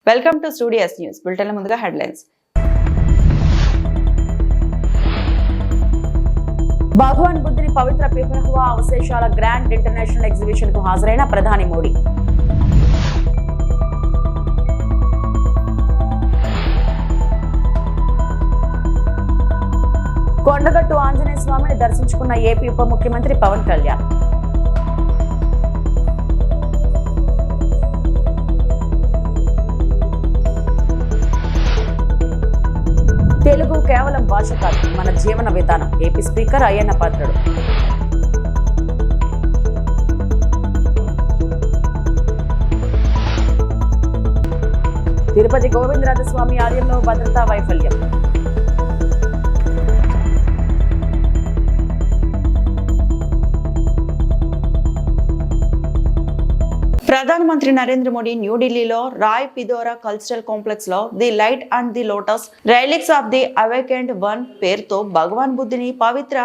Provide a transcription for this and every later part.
Welcome to studio S news. బులెటిన్ల ముందుగా headlines. భగవాన్ బుద్ధుని పవిత్ర పిపరహువా అవశేషాల గ్రాండ్ ఇంటర్నేషనల్ ఎగ్జిబిషన్ కు హాజరైన ప్రధాని మోడీ. కొండగట్టు ఆంజనేయ స్వామిని దర్శించుకున్న ఏపీ ఉప ముఖ్యమంత్రి పవన్ కళ్యాణ్. తెలుగు కేవలం భాష కాదు, మన జీవన విధానం. AP speaker Ayyanna Patrudu. తిరుపతి గోవిందరాజస్వామి ఆలయంలో భద్రతా వైఫల్యం. ప్రధానమంత్రి నరేంద్ర మోడీ న్యూఢిల్లీలో రాయ్ పిదోరా కల్చరల్ కాంప్లెక్స్ లో the light and the lotus relics of the awakened one పేరుతో భగవాన్ బుద్ధుని పవిత్ర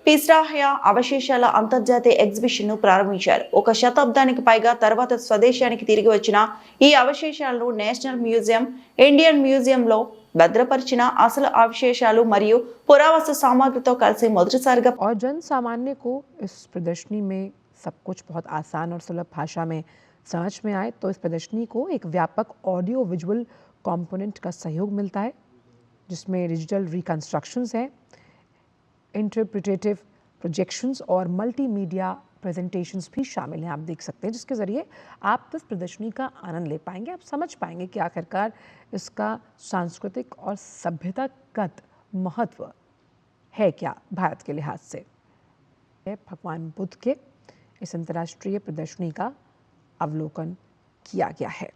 పిస్రాహ్య అవశేషాల అంతర్జాతీయ ఎగ్జిబిషన్ ను ప్రారంభించారు. ఒక శతాబ్దానికి పైగా తర్వాత స్వదేశానికి తిరిగి వచ్చిన ఈ అవశేషాలను నేషనల్ మ్యూజియం, ఇండియన్ మ్యూజియంలో భద్రపరిచిన అసలు అవశేషాలు మరియు పురావస్తు సామాగ్రితో కలిసి మొదటిసారిగా और जन सामान्य को इस प्रदर्शनी में सब कुछ बहुत आसान और सुलभ भाषा में समझ में आए, तो इस प्रदर्शनी को एक व्यापक ऑडियो विजुअल कंपोनेंट का सहयोग मिलता है, जिसमें डिजिटल रिकंस्ट्रक्शंस हैं, इंटरप्रिटेटिव प्रोजेक्शंस और मल्टीमीडिया प्रेजेंटेशंस भी शामिल हैं। आप देख सकते हैं, जिसके ज़रिए आप इस प्रदर्शनी का आनंद ले पाएंगे। आप समझ पाएंगे कि आखिरकार इसका सांस्कृतिक और सभ्यतागत महत्व है क्या भारत के लिहाज से। भगवान बुद्ध के इस अंतर्राष्ट्रीय प्रदर्शनी का अवलोकन किया गया है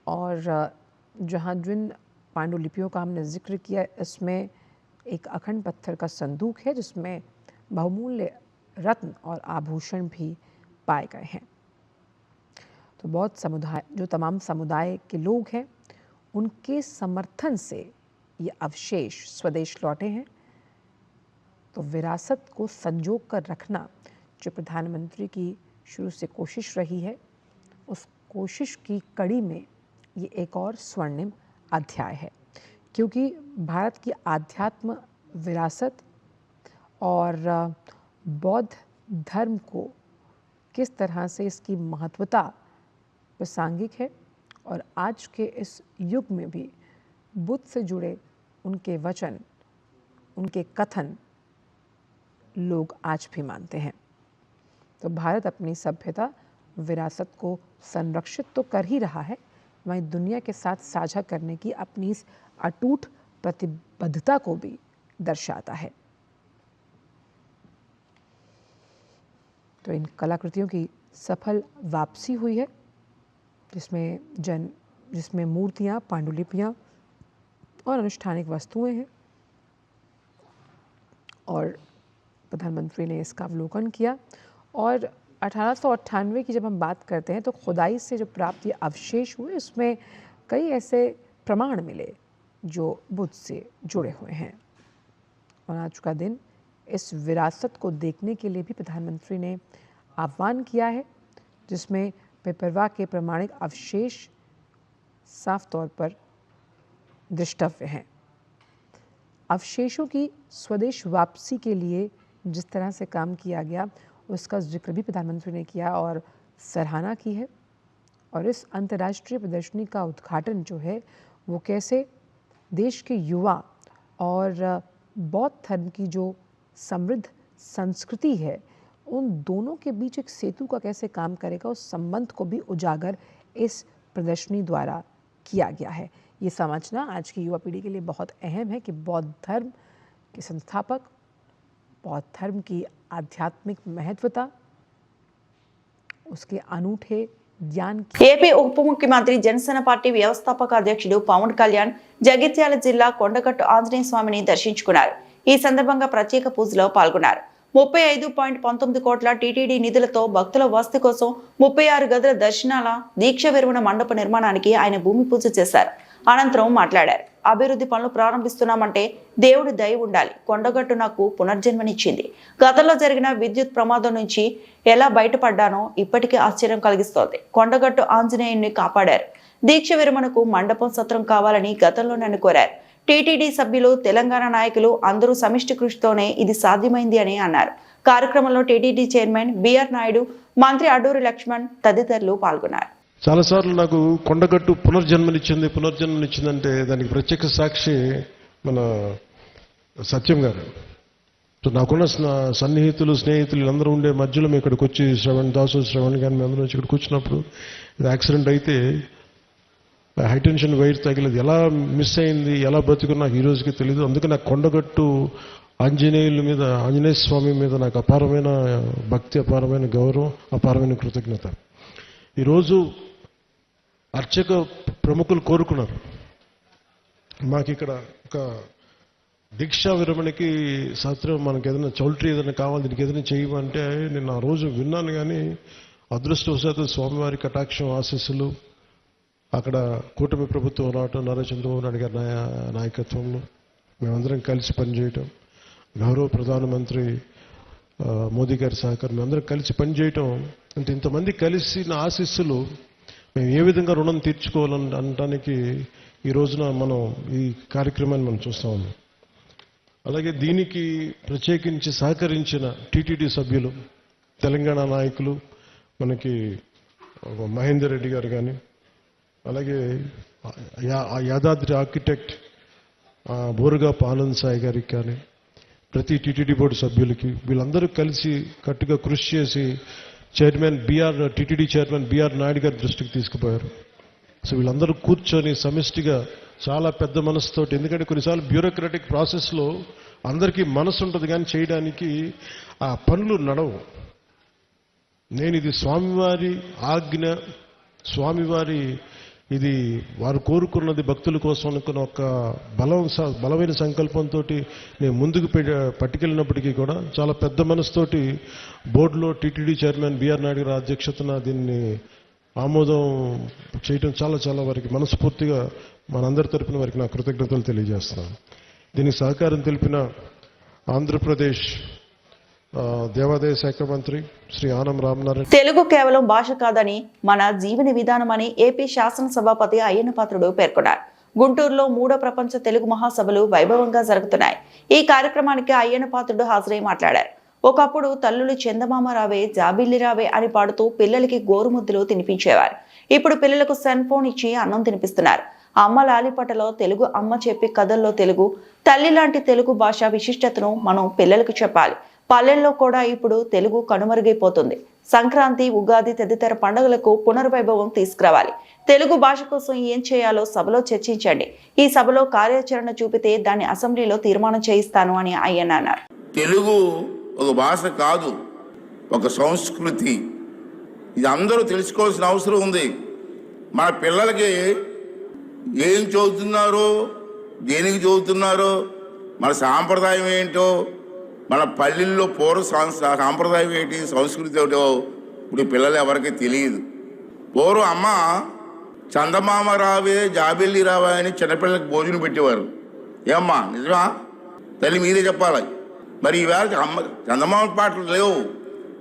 और जहाँ जिन पांडुलिपियों का हमने जिक्र किया, इसमें एक अखंड पत्थर का संदूक है जिसमें बहुमूल्य रत्न और आभूषण भी पाए गए हैं। तो बहुत समुदाय, जो तमाम समुदाय के लोग हैं, उनके समर्थन से ये अवशेष स्वदेश लौटे हैं। तो विरासत को संजो कर रखना जो प्रधानमंत्री की शुरू से कोशिश रही है, उस कोशिश की कड़ी में ये एक और स्वर्णिम अध्याय है, क्योंकि भारत की आध्यात्म विरासत और बौद्ध धर्म को किस तरह से इसकी महत्वता प्रासंगिक है और आज के इस युग में भी बुद्ध से जुड़े उनके वचन, उनके कथन लोग आज भी मानते हैं। तो भारत अपनी सभ्यता विरासत को संरक्षित तो कर ही रहा है, वहीं दुनिया के साथ साझा करने की अपनी इस अटूट प्रतिबद्धता को भी दर्शाता है। तो इन कलाकृतियों की सफल वापसी हुई है, जिसमें मूर्तियाँ, पांडुलिपियाँ और अनुष्ठानिक वस्तुएं हैं, और प्रधानमंत्री ने इसका अवलोकन किया। और 1898 की जब हम बात करते हैं तो खुदाई से जो प्राप्त ये अवशेष हुए, उसमें कई ऐसे प्रमाण मिले जो बुद्ध से जुड़े हुए हैं। और आज का दिन इस विरासत को देखने के लिए भी प्रधानमंत्री ने आह्वान किया है, जिसमें पिपरवा के प्रमाणिक अवशेष साफ तौर पर दृष्टव्य हैं। अवशेषों की स्वदेश वापसी के लिए जिस तरह से काम किया गया, उसका जिक्र भी प्रधानमंत्री ने किया और सराहना की है। और इस अंतर्राष्ट्रीय प्रदर्शनी का उद्घाटन जो है वो कैसे देश के युवा और बौद्ध धर्म की जो समृद्ध संस्कृति है, उन दोनों के बीच एक सेतु का कैसे काम करेगा, उस संबंध को भी उजागर इस प्रदर्शनी द्वारा किया गया है। ये समझना आज की युवा पीढ़ी के लिए बहुत अहम है कि बौद्ध धर्म के संस्थापक, बौद्ध धर्म की आध्यात्मिक महत्वता, उसके अनूठे ज्ञान। ఏపీ ఉప ముఖ్యమంత్రి జనసేన పార్టీ వ్యవస్థాపక అధ్యక్షుడు పవన్ కళ్యాణ్ జగిత్యాల జిల్లా కొండగట్టు ఆంజనేయ స్వామిని దర్శించుకున్నారు. ఈ సందర్భంగా ప్రత్యేక పూజలో పాల్గొన్నారు. 35.19 కోట్ల టీటీడీ నిధులతో భక్తుల వసతి కోసం 36 గదుల దర్శనాల దీక్ష విరమణ మండప నిర్మాణానికి ఆయన భూమి పూజ చేశారు. అనంతరం మాట్లాడారు. అభివృద్ధి పనులు ప్రారంభిస్తున్నామంటే దేవుడి దయ ఉండాలి. కొండగట్టు నాకు పునర్జన్మనిచ్చింది. గతంలో జరిగిన విద్యుత్ ప్రమాదం నుంచి ఎలా బయటపడ్డానో ఇప్పటికీ ఆశ్చర్యం కలిగిస్తోంది. కొండగట్టు ఆంజనేయుణ్ణి కాపాడారు. దీక్ష విరమణకు మండపం సత్రం కావాలని గతంలో నన్ను కోరారు. టీటీడీ సభ్యులు, తెలంగాణ నాయకులు అందరూ సమిష్టి కృషితోనే ఇది సాధ్యమైంది అని అన్నారు. కార్యక్రమంలో టీటీడీ చైర్మన్ బిఆర్ నాయుడు, మంత్రి అడ్డూరి లక్ష్మణ్ తదితరులు పాల్గొన్నారు. చాలాసార్లు నాకు కొండగట్టు పునర్జన్మనిచ్చిందంటే దానికి ప్రత్యక్ష సాక్షి మన సత్యం గారు. సో నాకున్న స్నేహితులు వీళ్ళందరూ ఉండే మధ్యలో మేము ఇక్కడికి వచ్చి శ్రవణ్ కానీ మేము అందరూ ఇక్కడికి వచ్చినప్పుడు యాక్సిడెంట్ అయితే హైటెన్షన్ వైర్ తగిలేదు. ఎలా మిస్ అయింది, ఎలా బతుకున్నా ఈ రోజుకి తెలియదు. అందుకే నాకు కొండగట్టు ఆంజనేయ స్వామి మీద నాకు అపారమైన భక్తి, అపారమైన గౌరవం, అపారమైన కృతజ్ఞత. ఈరోజు అర్చక ప్రముఖులు కోరుకున్నారు మాకు ఇక్కడ ఒక దీక్షా విరమణకి సత్రం, మనకి ఏదైనా చౌల్ట్రీ ఏదైనా కావాలి, దీనికి ఏదైనా చేయమంటే నేను ఆ రోజు విన్నాను. కానీ అదృష్టవశాత్తు స్వామివారి కటాక్షం, ఆశీస్సులు, అక్కడ కూటమి ప్రభుత్వం రావటం, నారా చంద్రబాబు నాయుడు గారి నాయకత్వంలో మేమందరం కలిసి పనిచేయటం, గౌరవ ప్రధానమంత్రి మోదీ గారి సహకారం, మేమందరం కలిసి పనిచేయటం అంటే ఇంతమంది కలిసి నా ఆశీస్సులు మేము ఏ విధంగా రుణం తీర్చుకోవాలని అనడానికి ఈ రోజున మనం ఈ కార్యక్రమాన్ని మనం చూస్తా ఉన్నాం. అలాగే దీనికి ప్రత్యేకించి సహకరించిన టీటీడీ సభ్యులు, తెలంగాణ నాయకులు, మనకి మహేందర్ రెడ్డి గారు కానీ, అలాగే యాదాద్రి ఆర్కిటెక్ట్ బోరుగాపు ఆనంద్ సాయి గారికి కానీ, ప్రతి టీటీడీ బోర్డు సభ్యులకి, వీళ్ళందరూ కలిసి కట్టుగా కృషి చేసి టీటీడీ చైర్మన్ బిఆర్ నాయుడు గారి దృష్టికి తీసుకుపోయారు. సో వీళ్ళందరూ కూర్చొని సమిష్టిగా చాలా పెద్ద మనసుతోటి, ఎందుకంటే కొన్నిసార్లు బ్యూరోక్రాటిక్ ప్రాసెస్లో అందరికీ మనసు ఉంటుంది కానీ చేయడానికి ఆ పనులు నడవు. నేను ఇది స్వామివారి ఆజ్ఞ, స్వామివారి ఇది వారు కోరుకున్నది భక్తుల కోసం అనుకున్న ఒక బలమైన సంకల్పంతో నేను ముందుకు పట్టుకెళ్ళినప్పటికీ కూడా చాలా పెద్ద మనసుతోటి బోర్డులో టీటీడీ చైర్మన్ బిఆర్ నాయుడు గారి అధ్యక్షతన దీన్ని ఆమోదం చేయడం చాలా వారికి మనస్ఫూర్తిగా మనందరి తరపున వారికి నా కృతజ్ఞతలు తెలియజేస్తున్నాను. దీనికి సహకారం తెలిపిన ఆంధ్రప్రదేశ్ దేవాదాయ శాఖ మంత్రి శ్రీ ఆనం రామనారాయణ. తెలుగు కేవలం భాష కాదని మన జీవన విధానమని ఏపీ శాసనసభాపతి అయ్యన్న పాత్రుడు పేర్కొన్నారు. గుంటూరులో 3వ ప్రపంచ తెలుగు మహాసభలు వైభవంగా జరుగుతున్నాయి. ఈ కార్యక్రమానికి అయ్యన్న పాత్రుడు హాజరై మాట్లాడారు. ఒకప్పుడు తల్లులు చందమామ రావే, జాబిల్లి రావే అని పాడుతూ పిల్లలకి గోరుముద్దలు తినిపించేవారు. ఇప్పుడు పిల్లలకు సెల్ ఫోన్ ఇచ్చి అన్నం తినిపిస్తున్నారు. అమ్మ లాలిపటలో తెలుగు, అమ్మ చెప్పి కథల్లో తెలుగు, తల్లి లాంటి తెలుగు భాష విశిష్టతను మనం పిల్లలకు చెప్పాలి. పల్లెల్లో కూడా ఇప్పుడు తెలుగు కనుమరుగైపోతుంది. సంక్రాంతి, ఉగాది తదితర పండుగలకు పునర్వైభవం తీసుకురావాలి. తెలుగు భాష కోసం ఏం చేయాలో సభలో చర్చించండి. ఈ సభలో కార్యాచరణ చూపితే దాన్ని అసెంబ్లీలో తీర్మానం చేయిస్తాను అని అయ్యన్న అన్నారు. తెలుగు ఒక భాష కాదు, ఒక సంస్కృతి. ఇది అందరూ తెలుసుకోవాల్సిన అవసరం ఉంది. మన పిల్లలకి ఏం చదువుతున్నారో, దేనికి చదువుతున్నారో, మన సాంప్రదాయం ఏంటో, మన పల్లెల్లో పూర్వ సాంప్రదాయం ఏంటి, సంస్కృతి ఏమిటో ఇప్పుడు పిల్లలు ఎవరికి తెలియదు. పూర్వం అమ్మ చందమామ రావే, జాబిల్లి రావే అని చిన్నపిల్లలకు భోజనం పెట్టేవారు. ఏమ్మా నిజమా? తల్లి మీరే చెప్పాలి. మరి ఈవేళ అమ్మ చందమామ పాటలు లేవు.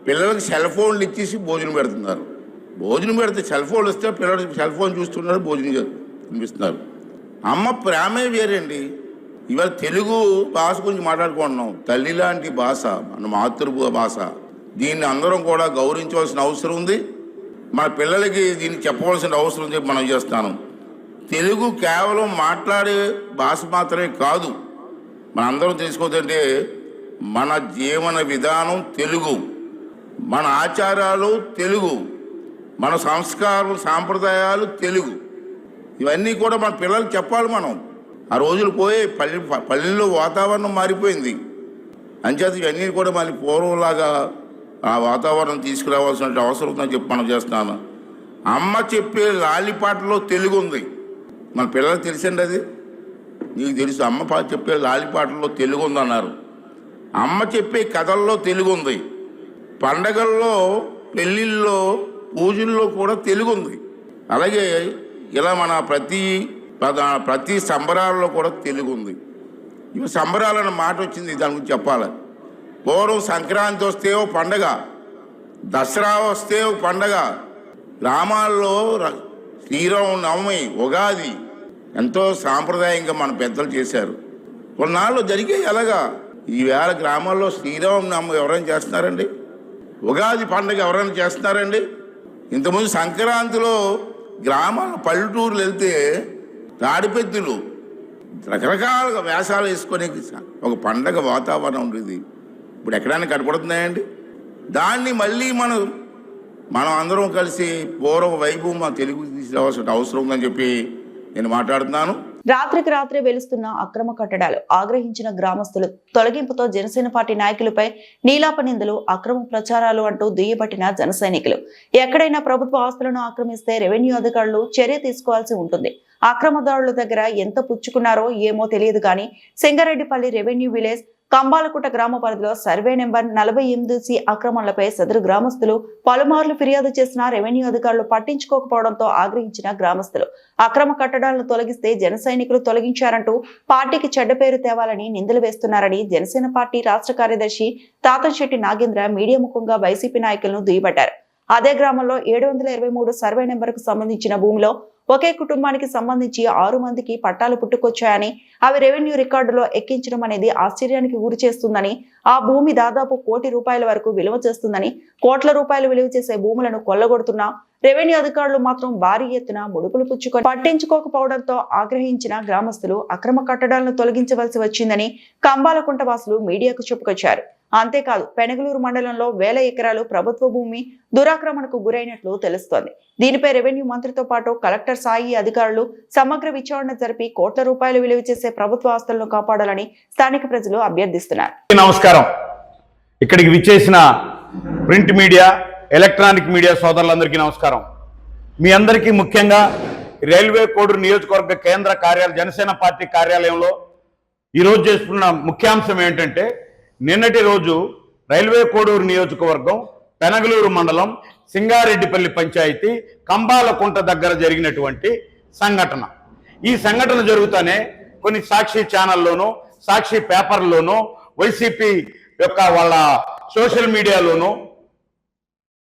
పిల్లలకి సెల్ ఫోన్లు ఇచ్చేసి భోజనం పెడుతున్నారు. భోజనం పెడితే సెల్ ఫోన్లు వస్తే పిల్లలకి సెల్ ఫోన్ చూస్తున్నారు, భోజనం తినిపిస్తున్నారు. అమ్మ ప్రేమే వేరండి. ఇవాళ తెలుగు భాష గురించి మాట్లాడుకుంటున్నాం. తల్లి లాంటి భాష, మన మాతృభాష. దీన్ని అందరం కూడా గౌరవించవలసిన అవసరం ఉంది. మన పిల్లలకి దీన్ని చెప్పవలసిన అవసరం ఉంది. మనం చేస్తాను. తెలుగు కేవలం మాట్లాడే భాష మాత్రమే కాదు. మనందరం తెలుసుకోదంటే మన జీవన విధానం తెలుగు, మన ఆచారాలు తెలుగు, మన సంస్కారాలు, సాంప్రదాయాలు తెలుగు. ఇవన్నీ కూడా మన పిల్లలకు చెప్పాలి. మనం ఆ రోజులు పోయి పల్లెల్లో వాతావరణం మారిపోయింది. అంచేత ఇవన్నీ కూడా మళ్ళీ పూర్వంలాగా ఆ వాతావరణం తీసుకురావాల్సిన అవసరం ఉందని చెప్పి మనం చేస్తున్నాను. అమ్మ చెప్పే లాలిపాటలో తెలుగు ఉంది. మన పిల్లలకు తెలిసండి, అది నీకు తెలుసు. అమ్మ చెప్పే లాలిపాటల్లో తెలుగు ఉందన్నారు. అమ్మ చెప్పే కథల్లో తెలుగు ఉంది. పండగల్లో, పెళ్ళిళ్ళలో, పూజల్లో కూడా తెలుగు ఉంది. అలాగే ఇలా మన ప్రతి ప్రతి సంబరాలలో కూడా తెలుగు ఉంది. ఇవి సంబరాలన్న మాట వచ్చింది, దాని గురించి చెప్పాలి. పూర్వం సంక్రాంతి వస్తే ఓ పండగ, దసరా వస్తే ఒక పండగ, గ్రామాల్లో శ్రీరామనవమి, ఉగాది ఎంతో సాంప్రదాయంగా మన పెద్దలు చేశారు. కొన్నాళ్ళు జరిగాయి అలాగా. ఈవేళ గ్రామాల్లో శ్రీరామనవమి ఎవరైనా చేస్తున్నారండి? ఉగాది పండుగ ఎవరైనా చేస్తున్నారండి? ఇంతకుముందు సంక్రాంతిలో గ్రామాల పల్లెటూరులు వెళ్తే తాడిపెద్దులు రకరకాల వేషాలు వేసుకొని ఒక పండగ వాతావరణం ఉండేది. ఇప్పుడు ఎక్కడైనా కనపడుతున్నాయండి? దాన్ని మళ్ళీ మనం అందరం కలిసి పూర్వ వైభవం మా తెలుగు తీసుకురావాల్సిన అవసరం ఉందని చెప్పి నేను మాట్లాడుతున్నాను. రాత్రికి రాత్రే వెలుస్తున్న అక్రమ కట్టడాలు ఆగ్రహించిన గ్రామస్తులు తొలగింపుతో జనసేన పార్టీ నాయకులపై నీలాప నిందలు, అక్రమ ప్రచారాలు అంటూ దుయ్యబట్టిన జన సైనికులు. ఎక్కడైనా ప్రభుత్వ ఆస్తులను ఆక్రమిస్తే రెవెన్యూ అధికారులు చర్య తీసుకోవాల్సి ఉంటుంది. అక్రమదారుల దగ్గర ఎంత పుచ్చుకున్నారో ఏమో తెలియదు కానీ సింగారెడ్డిపల్లి రెవెన్యూ విలేజ్ కంబాలకుట గ్రామ పరిధిలో సర్వే నెంబర్ 48C అక్రమాలపై సదరు గ్రామస్తులు పలుమార్లు ఫిర్యాదు చేసిన రెవెన్యూ అధికారులు పట్టించుకోకపోవడంతో ఆగ్రహించిన గ్రామస్తులు అక్రమ కట్టడాలను తొలగిస్తే జన సైనికులు తొలగించారంటూ పార్టీకి చెడ్డ పేరు తేవాలని నిందలు వేస్తున్నారని జనసేన పార్టీ రాష్ట్ర కార్యదర్శి తాతంశెట్టి నాగేంద్ర మీడియా ముఖంగా వైసీపీ నాయకులను దుయ్యబట్టారు. అదే గ్రామంలో 723 సర్వే నెంబర్కు సంబంధించిన భూమిలో ఒకే కుటుంబానికి సంబంధించి 6 మందికి పట్టాలు పుట్టుకొచ్చాయని, అవి రెవెన్యూ రికార్డులో ఎక్కించడం అనేది ఆశ్చర్యానికి గురి చేస్తుందని, ఆ భూమి దాదాపు ₹1 కోటి వరకు విలువ చేస్తుందని, కోట్ల రూపాయలు విలువ చేసే భూములను కొల్లగొడుతున్నా రెవెన్యూ అధికారులు మాత్రం భారీ ఎత్తున ముడుపులు పుచ్చుకొని పట్టించుకోకపోవడంతో ఆగ్రహించిన గ్రామస్తులు అక్రమ కట్టడాలను తొలగించవలసి వచ్చిందని కంబాలకుంట వాసులు మీడియాకు చెప్పుకొచ్చారు. అంతేకాదు పెనగలూరు మండలంలో వేల ఎకరాలు ప్రభుత్వ భూమి దురాక్రమణకు గురైనట్లు తెలుస్తోంది. దీనిపై రెవెన్యూ మంత్రితో పాటు కలెక్టర్ స్థాయి అధికారులు సమగ్ర విచారణ జరిపి కోట్ల రూపాయలు విలువ చేసే ప్రభుత్వ ఆస్తులను కాపాడాలని స్థానిక ప్రజలు అభ్యర్థిస్తున్నారు. నమస్కారం. ఇక్కడికి విచ్చేసిన ప్రింట్ మీడియా, ఎలక్ట్రానిక్ మీడియా సోదరులందరికీ నమస్కారం. మీ అందరికీ ముఖ్యంగా రైల్వే కోడూరు నియోజకవర్గ కేంద్ర కార్యాలయం జనసేన పార్టీ కార్యాలయంలో ఈరోజు చేసుకున్న ముఖ్యాంశం ఏంటంటే, నిన్నటి రోజు రైల్వే కోడూరు నియోజకవర్గం పెనగలూరు మండలం సింగారెడ్డిపల్లి పంచాయతీ కంబాలకుంట దగ్గర జరిగినటువంటి సంఘటన. ఈ సంఘటన జరుగుతానే కొన్ని సాక్షి ఛానల్లోనూ, సాక్షి పేపర్లోనూ, వైసీపీ యొక్క వాళ్ళ సోషల్ మీడియాలోనూ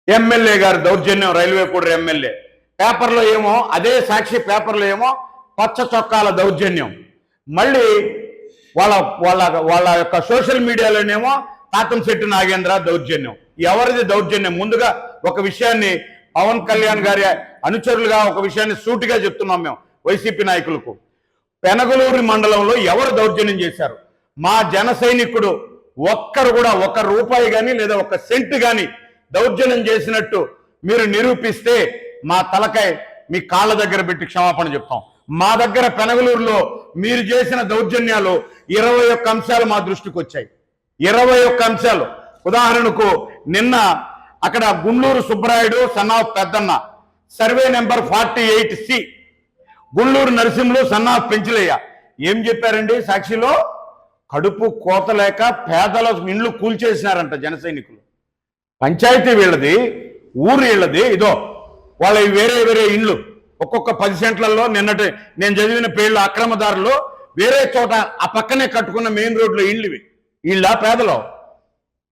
ఎమ్మెల్యే గారి దౌర్జన్యం, రైల్వే కోడూరు ఎమ్మెల్యే పేపర్లో ఏమో, అదే సాక్షి పేపర్లో ఏమో పచ్చ చొక్కాల దౌర్జన్యం, మళ్ళీ వాళ్ళ యొక్క సోషల్ మీడియాలోనేమో తాతంశెట్టి నాగేంద్ర దౌర్జన్యం. ఎవరిది దౌర్జన్యం? ముందుగా ఒక విషయాన్ని పవన్ కళ్యాణ్ గారి అనుచరులుగా ఒక విషయాన్ని సూటిగా చెప్తున్నాం మేము వైసీపీ నాయకులకు. పెనగలూరు మండలంలో ఎవరు దౌర్జన్యం చేశారు? మా జన సైనికుడు ఒక్కరు కూడా ₹1 కానీ లేదా 1 సెంట్ కానీ దౌర్జన్యం చేసినట్టు మీరు నిరూపిస్తే మా తలకాయ మీ కాళ్ళ దగ్గర పెట్టి క్షమాపణ చెప్తాం. మా దగ్గర పెనగలూరులో మీరు చేసిన దౌర్జన్యాలు 21 అంశాలు మా దృష్టికి వచ్చాయి. 21 అంశాలు. ఉదాహరణకు నిన్న అక్కడ గుండ్లూరు సుబ్బరాయుడు సన్నాఫ్ పెద్దన్న survey number 48C, Gundluru Narasimhulu son of Penchalaiah ఏం చెప్పారండి? సాక్షిలో కడుపు కోతలేక పేదల ఇండ్లు కూల్చేసినారంట జన సైనికులు. పంచాయతీ వీళ్ళది, ఊరు వీళ్ళది, ఇదో వాళ్ళ వేరే వేరే ఇండ్లు ఒక్కొక్క 10 సెంట్లలో నిన్నటి నేను చదివిన పేర్లు అక్రమదారులు వేరే చోట ఆ పక్కనే కట్టుకున్న మెయిన్ రోడ్లో ఇండ్లు. వీళ్ళ పేదలో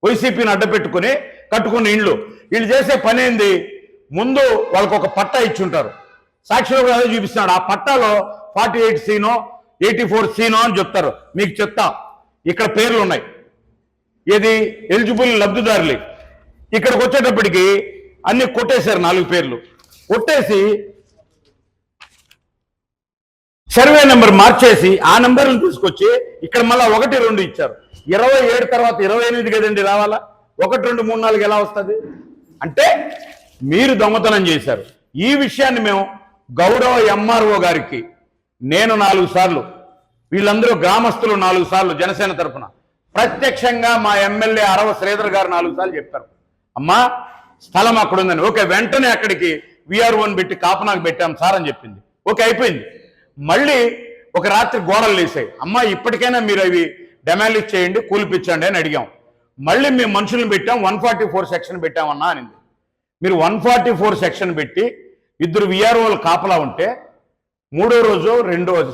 వైసీపీని అడ్డపెట్టుకుని కట్టుకున్న ఇండ్లు. వీళ్ళు చేసే పని ఏంది? ముందు వాళ్ళకు ఒక పట్టా ఇచ్చుంటారు. సాక్షిలో కూడా అదే చూపిస్తున్నాడు. ఆ పట్టాలో 48Cనో 84Cనో అని చెప్తారు. మీకు చెప్తా, ఇక్కడ పేర్లు ఉన్నాయి, ఏది ఎలిజిబుల్ లబ్ధిదారులు. ఇక్కడికి వచ్చేటప్పటికి అన్ని కొట్టేశారు, 4 పేర్లు కొట్టేసి సర్వే నెంబర్ మార్చేసి ఆ నెంబర్లు తీసుకొచ్చి ఇక్కడ మళ్ళీ 1, 2 ఇచ్చారు. 27 తర్వాత 28 కదండి రావాలా? 1, 2, 3, 4 ఎలా వస్తుంది? అంటే మీరు దొంగతనం చేశారు. ఈ విషయాన్ని మేము గౌరవ MRO గారికి నేను 4 సార్లు, వీళ్ళందరూ గ్రామస్తులు 4 సార్లు జనసేన తరఫున ప్రత్యక్షంగా మా ఎమ్మెల్యే అరవ శ్రీధర్ గారు 4 సార్లు చెప్పారు. అమ్మా స్థలం అక్కడ ఉందని. ఓకే, వెంటనే అక్కడికి VROని పెట్టి కాపనాకు పెట్టాం సార్ అని చెప్పింది. ఓకే, అయిపోయింది. మళ్ళీ ఒక రాత్రి గోడలు లేసాయి. అమ్మా ఇప్పటికైనా మీరు అవి డెమాలిష్ చేయండి, కూలిపించండి అని అడిగాం. మళ్ళీ మేము మనుషులను పెట్టాం, 144 సెక్షన్ పెట్టామన్నా అనింది. మీరు 144 సెక్షన్ పెట్టి 2 VROలు కాపలా ఉంటే మూడో రోజు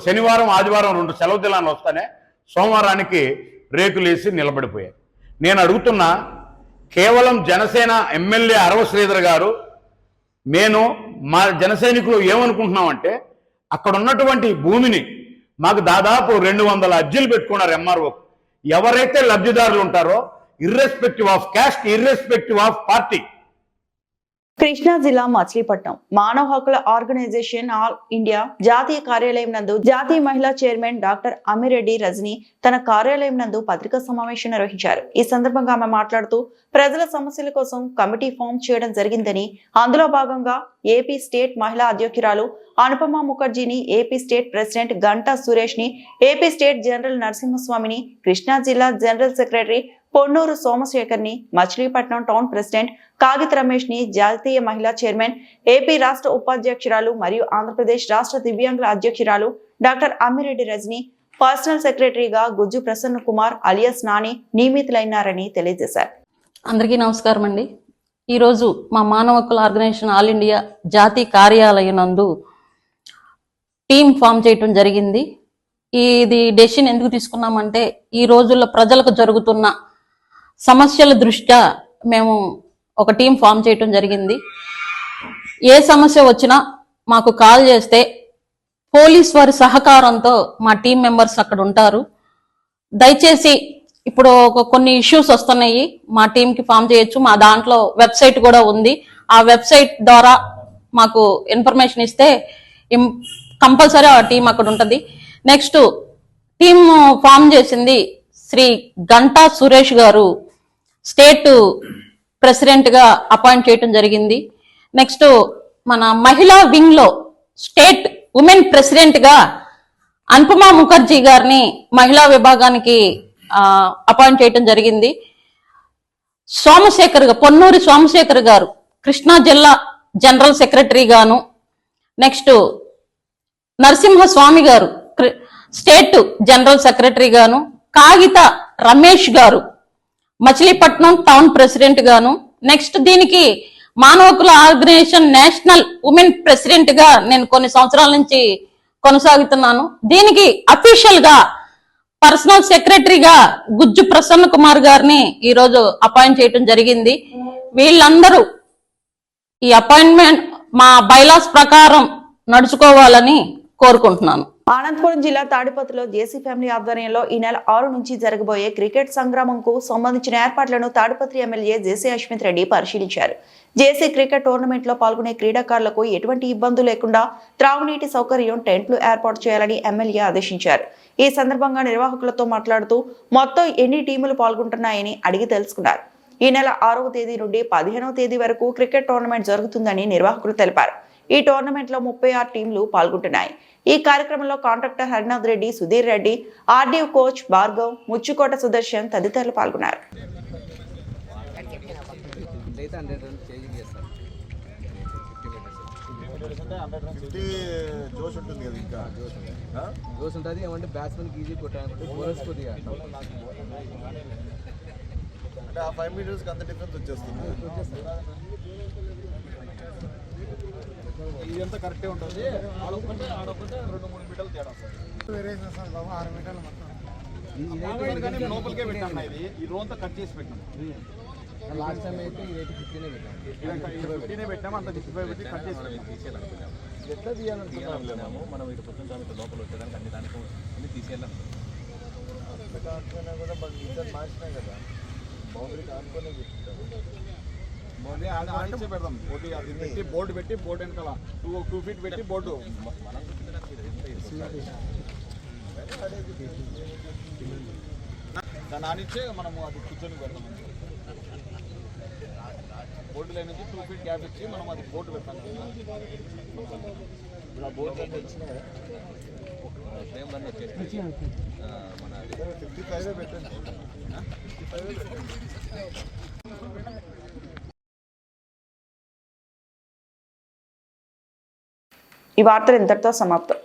శనివారం ఆదివారం 2 సెలవు దినాలు వస్తానే సోమవారానికి రేకులేసి నిలబడిపోయాయి. నేను అడుగుతున్నా, కేవలం జనసేన ఎమ్మెల్యే అరవ శ్రీధర్ గారు, నేను మా జనసైనికులు ఏమనుకుంటున్నామంటే, అక్కడ ఉన్నటువంటి భూమిని మాకు దాదాపు 200 అర్జీలు పెట్టుకున్నారు ఎంఆర్ఓ. ఎవరైతే లబ్ధిదారులు ఉంటారో, irrespective of caste, irrespective of party. Krishna జిల్లా మచిలీపట్నం మానవ హక్కుల ఆర్గనైజేషన్ ఆల్ ఇండియా జాతీయ కార్యాలయం నందు జాతీయ మహిళా చైర్మన్ డాక్టర్ అమ్మిరెడ్డి రజని తన కార్యాలయం నందు పత్రికా సమావేశం నిర్వహించారు. ఈ సందర్భంగా ఆమె మాట్లాడుతూ ప్రజల సమస్యల కోసం కమిటీ ఫామ్ చేయడం జరిగిందని, అందులో భాగంగా ఏపీ స్టేట్ మహిళా అధ్యక్షురాలు అనుపమ ముఖర్జీని, AP state president Ganta Suresh ని, ఏపీ స్టేట్ జనరల్ నరసింహస్వామిని, కృష్ణా జిల్లా జనరల్ సెక్రటరీ పొన్నూరు సోమశేఖర్ ని, మచిలీపట్నం టౌన్ ప్రెసిడెంట్ కాగిత రమేష్ ని, జాతీయ మహిళా చైర్మన్, ఏపీ రాష్ట్ర ఉపాధ్యక్షురాలు మరియు ఆంధ్రప్రదేశ్ రాష్ట్ర దివ్యాంగుల అధ్యక్షురాలు డాక్టర్ అమ్మిరెడ్డి రజని, పర్సనల్ సెక్రటరీగా గుజ్జు ప్రసన్న కుమార్ అలియాస్ నాని నియమితులైనారని తెలియజేశారు. అందరికీ నమస్కారం అండి. ఈరోజు మా మానవ హక్కుల ఆర్గనైజేషన్ ఆల్ ఇండియా జాతీయ కార్యాలయం నందు టీం ఫామ్ చేయటం జరిగింది. ఇది డెసిషన్ ఎందుకు తీసుకున్నామంటే, ఈ రోజుల్లో ప్రజలకు జరుగుతున్న సమస్యల దృష్ట్యా మేము ఒక టీం ఫామ్ చేయటం జరిగింది. ఏ సమస్య వచ్చినా మాకు కాల్ చేస్తే పోలీస్ వారి సహకారంతో మా టీం మెంబర్స్ అక్కడ ఉంటారు. దయచేసి ఇప్పుడు కొన్ని ఇష్యూస్ వస్తున్నాయి, మా టీంకి ఫామ్ చేయొచ్చు. మా దాంట్లో వెబ్సైట్ కూడా ఉంది. ఆ వెబ్సైట్ ద్వారా మాకు ఇన్ఫర్మేషన్ ఇస్తే కంపల్సరీ ఆ టీం అక్కడ ఉంటుంది. నెక్స్ట్ టీం ఫామ్ చేసింది శ్రీ గంటా సురేష్ గారు స్టేట్ ప్రెసిడెంట్ గా అపాయింట్ చేయడం జరిగింది. నెక్స్ట్ మన మహిళా వింగ్ లో స్టేట్ ఉమెన్ ప్రెసిడెంట్ గా అనుపమ ముఖర్జీ గారిని మహిళా విభాగానికి అపాయింట్ చేయడం జరిగింది. పొన్నూరి సోమశేఖర్ గారు కృష్ణా జిల్లా జనరల్ సెక్రటరీ గాను, నెక్స్ట్ నరసింహస్వామి గారు స్టేట్ జనరల్ సెక్రటరీ గాను, కాగిత రమేష్ గారు మచిలీపట్నం టౌన్ ప్రెసిడెంట్ గాను, నెక్స్ట్ దీనికి మానవ హక్కుల ఆర్గనైజేషన్ నేషనల్ ఉమెన్ ప్రెసిడెంట్ గా నేను కొన్ని సంవత్సరాల నుంచి కొనసాగుతున్నాను. దీనికి అఫీషియల్ గా పర్సనల్ సెక్రటరీగా గుజ్జు ప్రసన్న కుమార్ గారిని ఈరోజు అపాయింట్ చేయడం జరిగింది. వీళ్ళందరూ ఈ అపాయింట్మెంట్ మా బైలాస్ ప్రకారం నడుచుకోవాలని కోరుకుంటున్నాను. అనంతపురం జిల్లా తాడిపత్రిలో జేసీ ఫ్యామిలీ ఆధ్వర్యంలో ఈ నెల 6 నుంచి జరగబోయే క్రికెట్ సంగ్రామంకు సంబంధించిన ఏర్పాట్లను తాడిపత్రి ఎమ్మెల్యే జేసీ అశ్విత్ రెడ్డి పరిశీలించారు. జేసీ క్రికెట్ టోర్నమెంట్ లో పాల్గొనే క్రీడాకారులకు ఎటువంటి ఇబ్బందులు లేకుండా త్రాగునీటి సౌకర్యం, టెంట్లు ఏర్పాటు చేయాలని ఎమ్మెల్యే ఆదేశించారు. ఈ సందర్భంగా నిర్వాహకులతో మాట్లాడుతూ మొత్తం ఎన్ని టీములు పాల్గొంటున్నాయని అడిగి తెలుసుకున్నారు. ఈ నెల 6వ తేదీ నుండి 15వ తేదీ వరకు క్రికెట్ టోర్నమెంట్ జరుగుతుందని నిర్వాహకులు తెలిపారు. ఈ టోర్నమెంట్ లో 36 టీంలు పాల్గొంటున్నాయి. ఈ కార్యక్రమంలో కాంట్రాక్టర్ హరినాథ్ రెడ్డి, సుధీర్ రెడ్డి, ఆర్డీవ్ కోచ్ భార్గవ్, ముచ్చుకోట సుదర్శన్ తదితరులు పాల్గొన్నారు. జోష్ ఉంటుంది ఏమంటే బ్యాట్స్మెన్కి ఈజీ కొట్టాలంటే బౌలర్స్ కొద్దిగా అంటే ఆ 5 మీటర్స్కి అంత డిఫరెన్స్ వచ్చేస్తుంది. ఇదంతా కరెక్టే ఉంటుంది. ఆడొక్కటే 2-3 మీటర్లు తేడా సార్. వేరియేషన్ సార్ బాబు 6 మీటర్లు మొత్తం లోపలికే పెట్టాం. ఈ రోంతా కట్ చేసి పెట్టాం. లాస్ట్ టైం అయితే ఈ రేటు 15 పెట్టాము. అంత 55 పెట్టి కట్ చేసి పెట్టాం. ఎట్లా తీయాలనుకున్నాము మనం ఇటు పొద్దున్న లోపల వచ్చేదానికి అన్ని దానికి అన్ని తీసేయాలి. కూడా మనం ఇద్దరు మార్చినాయి కదా, బౌండరీ కానుకొని బౌండరీ ఆడించే పెడదాం. బోర్డు అది పెట్టి బోర్డు వెనకాల 2 ఫీట్ పెట్టి బోర్డు దాన్ని ఆనిచ్చే మనము అది కూర్చొని పెడదాం. బోర్డు లైన్ నుంచి 2 ఫీట్ గ్యాప్ ఇచ్చి మనం అది బోర్డు పెడతాం. ఇప్పుడు ఆ బోర్డు అన్నీ వచ్చినాయి. ఫ్రేమ్ అన్నీ వచ్చేసి మన 55 పెట్టండి. 55 ఈ వార్తలు ఇంతటితో సమాప్తం.